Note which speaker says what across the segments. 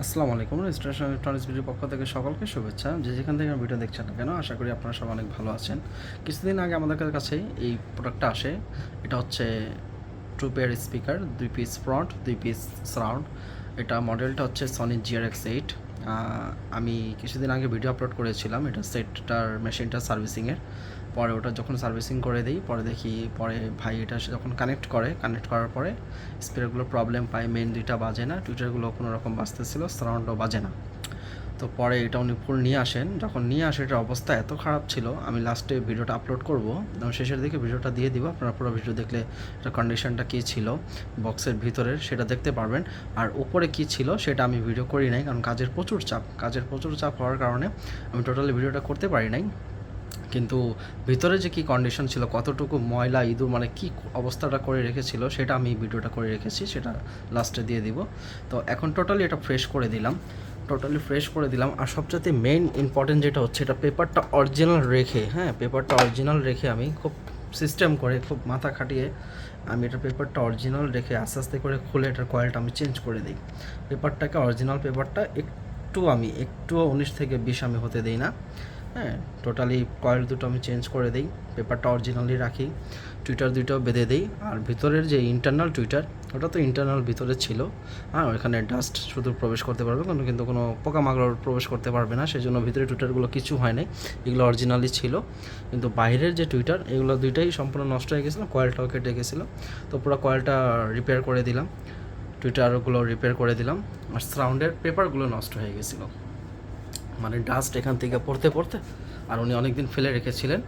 Speaker 1: আসসালামু আলাইকুম। Registration electronics ভিডিওর পক্ষ থেকে সকলকে শুভেচ্ছা। যে যেখান থেকে ভিডিও দেখছেন না কেন, আশা করি আপনারা সবাই অনেক ভালো আছেন। কিছুদিন আগে আমাদের কাছে এই প্রোডাক্টটা আসে। এটা হচ্ছে two pair speaker, 2 piece front, 2 piece surround. এটা মডেলটা হচ্ছে সনি GRX8। আমি কিছুদিন আগে ভিডিও আপলোড করেছিলাম এটা সেটটার মেশিনটা সার্ভিসিংয়ের। পরে ওটা যখন সার্ভিসিং করে দিই, পরে দেখি পরে ভাই এটা যখন কানেক্ট করার পরে স্পিকারগুলো প্রবলেম পায়, মেন দুইটা বাজে না, টুইটারগুলো কোনো রকম বাজতেছিল, সারাউন্ডও বাজে না। তো পরে এটা উনি ফুল নিয়ে আসেন। যখন নিয়ে আসে এটার অবস্থা এত খারাপ ছিল, আমি লাস্টে ভিডিওটা আপলোড করব, শেষের দিকে ভিডিওটা দিয়ে দিব। আপনারা পুরো ভিডিও দেখলে এটা কন্ডিশনটা কী ছিল বক্সের ভিতরের সেটা দেখতে পারবেন। আর উপরে কী ছিল সেটা আমি ভিডিও করি নাই, কারণ কাজের প্রচুর চাপ হওয়ার কারণে আমি টোটালি ভিডিওটা করতে পারি নাই। কিন্তু ভিতরে যে কী কন্ডিশন ছিল, কতটুকু ময়লা ইঁদুর মানে কী অবস্থাটা করে রেখেছিল সেটা আমি ভিডিওটা করে রেখেছি, সেটা লাস্টে দিয়ে দিব। তো এখন টোটালি এটা ফ্রেশ করে দিলাম, আর সবচেয়ে মেইন ইম্পর্টেন্ট যেটা হচ্ছে, এটা পেপারটা অরিজিনাল রেখে, পেপারটা অরিজিনাল রেখে আমি খুব সিস্টেম করে, খুব মাথা খাটিয়ে আমি এটা পেপারটা অরিজিনাল রেখে আস্তে আস্তে করে খুলে এটার কয়েলটা আমি চেঞ্জ করে দিই। পেপারটাকে অরিজিনাল পেপারটা একটুও 19 থেকে 20 আমি হতে দিই না। টোটালি কয়েল দুটো আমি চেঞ্জ করে দিই, পেপারটা অরিজিনালি রাখি, টুইটার দুইটাও বেঁধে দিই। আর ভিতরের যে ইন্টারনাল টুইটার, ওটা তো ইন্টারনাল ভিতরে ছিল, ওইখানে ডাস্ট শুধু প্রবেশ করতে পারবে, কিন্তু কোনো পোকামাকড় প্রবেশ করতে পারবে না, সেই জন্য ভিতরে টুইটারগুলো কিছু হয় নাই, এগুলো অরিজিনালি ছিল। কিন্তু বাইরের যে টুইটার, এগুলো দুইটাই সম্পূর্ণ নষ্ট হয়ে গেছিলো, কয়েলটাও কেটে গেছিলো। তো পুরো কয়েলটা রিপেয়ার করে দিলাম, টুইটারগুলো রিপেয়ার করে দিলাম। আর সাউন্ডের পেপারগুলো নষ্ট হয়ে গেছিলো, মানে ডাস্ট এখান থেকে পড়তে আর উনি অনেক দিন ফেলে রেখেছিলেন,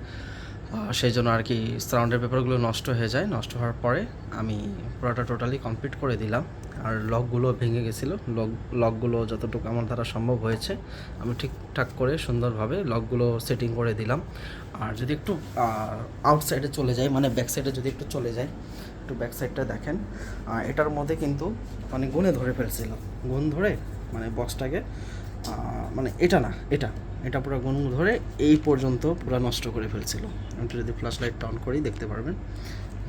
Speaker 1: সেই জন্য আর কি সারাউন্ডের পেপারগুলো নষ্ট হয়ে যায়। নষ্ট হওয়ার পরে আমি পুরোটা টোটালি কমপ্লিট করে দিলাম। আর লকগুলো ভেঙে গেছিলো, লকগুলো যতটুকু আমার দ্বারা সম্ভব হয়েছে আমি ঠিকঠাক করে সুন্দরভাবে লকগুলো সেটিং করে দিলাম। আর যদি একটু আউটসাইডে চলে যায়, মানে ব্যাক সাইডে যদি একটু চলে যায়, একটু ব্যাক সাইডটা দেখেন, এটার মধ্যে কিন্তু মানে গুণে ধরে ফেলছিল, গুণ ধরে মানে বক্সটাকে, মানে এটা পুরো গুণ ধরে এই পর্যন্ত পুরো নষ্ট করে ফেলছিল। আমি যদি ফ্ল্যাশ লাইটটা অন করি দেখতে পারবেন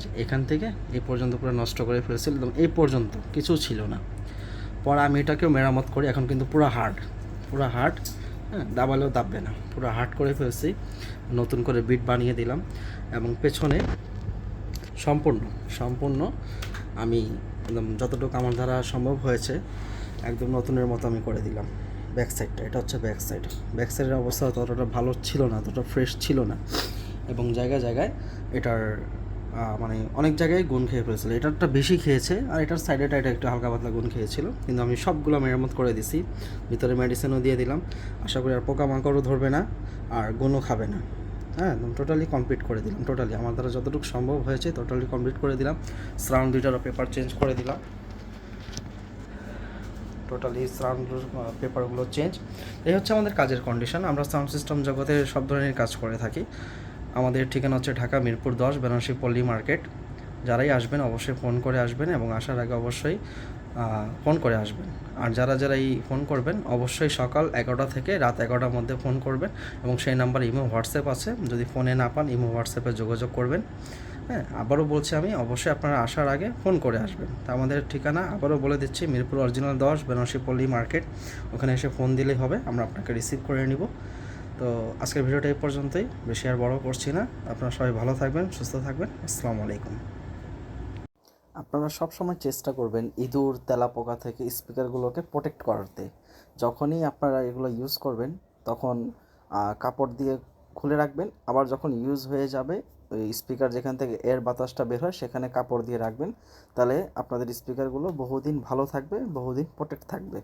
Speaker 1: যে এখান থেকে এই পর্যন্ত পুরো নষ্ট করে ফেলছিল, একদম এই পর্যন্ত কিছু ছিল না। পরে আমি এটাকেও মেরামত করি, এখন কিন্তু পুরো হার্ড, দাবালেও দাববে না, পুরো হার্ড করে ফেলছি, নতুন করে বিট বানিয়ে দিলাম। এবং পেছনে সম্পূর্ণ আমি একদম যতটুকু আমার দ্বারা সম্ভব হয়েছে একদম নতুনের মতো আমি করে দিলাম। ব্যাক সাইডটা, এটা হচ্ছে ব্যাক সাইডের অবস্থা ততটা ভালো ছিল না, ততটা ফ্রেশ ছিল না, এবং জায়গায় এটার মানে অনেক জায়গায় গুণ খেয়ে ফেলেছিল। এটারটা বেশি খেয়েছে, আর এটার সাইডেটা এটা একটু হালকা পাতলা গুণ খেয়েছিল, কিন্তু আমি সবগুলো মেরামত করে দিছি, ভিতরে মেডিসিনও দিয়ে দিলাম। আশা করি আর পোকামাকড়ও ধরবে না, আর গুণও খাবে না। একদম টোটালি কমপ্লিট করে দিলাম, টোটালি আমার দ্বারা যতটুকু সম্ভব হয়েছে টোটালি কমপ্লিট করে দিলাম। সারাউন্ড দুইটারও পেপার চেঞ্জ করে দিলাম, টোটালি সাউন্ড পেপারগুলো চেঞ্জ। এই হচ্ছে আমাদের কাজের কন্ডিশন। আমরা সাউন্ড সিস্টেম জগতে সব ধরনের কাজ করে থাকি। আমাদের ঠিকানা হচ্ছে ঢাকা মিরপুর 10, বেনারসি পল্লী মার্কেট। যারাই আসবেন অবশ্যই ফোন করে আসবেন, এবং আসার আগে অবশ্যই ফোন করে আসবেন। আর যারা এই ফোন করবেন অবশ্যই সকাল 11টা থেকে রাত 11টার মধ্যে ফোন করবেন, এবং সেই নাম্বার ইমো হোয়াটসঅ্যাপ আছে, যদি ফোনে না পান ইমো হোয়াটসঅ্যাপে যোগাযোগ করবেন। আবারও বলছি আমি, অবশ্যই আপনারা আসার আগে ফোন করে আসবেন। তা আমাদের ঠিকানা আবারও বলে দিচ্ছি, মিরপুর অরিজিনাল 10, বেনারসি পল্লী মার্কেট। ওখানে এসে ফোন দিলেই হবে, আমরা আপনাকে রিসিভ করে নিব। তো আজকের ভিডিওটা এই পর্যন্তই, বেশি আর বড় করছি না। আপনারা সবাই ভালো থাকবেন, সুস্থ থাকবেন। আসসালামু আলাইকুম। আপনারা সবসময় চেষ্টা করবেন ইঁদুর, তেলাপোকা থেকে স্পিকারগুলোকে প্রোটেক্ট করাতে। যখনই আপনারা এগুলো ইউজ করবেন তখন কাপড় দিয়ে খুলে রাখবেন, আবার যখন ইউজ হয়ে যাবে ওই স্পিকার যেখান থেকে এয়ার বাতাসটা বের হয় সেখানে কাপড় দিয়ে রাখবেন। তাহলে আপনাদের স্পিকারগুলো বহুদিন ভালো থাকবে, বহুদিন প্রোটেক্ট থাকবে।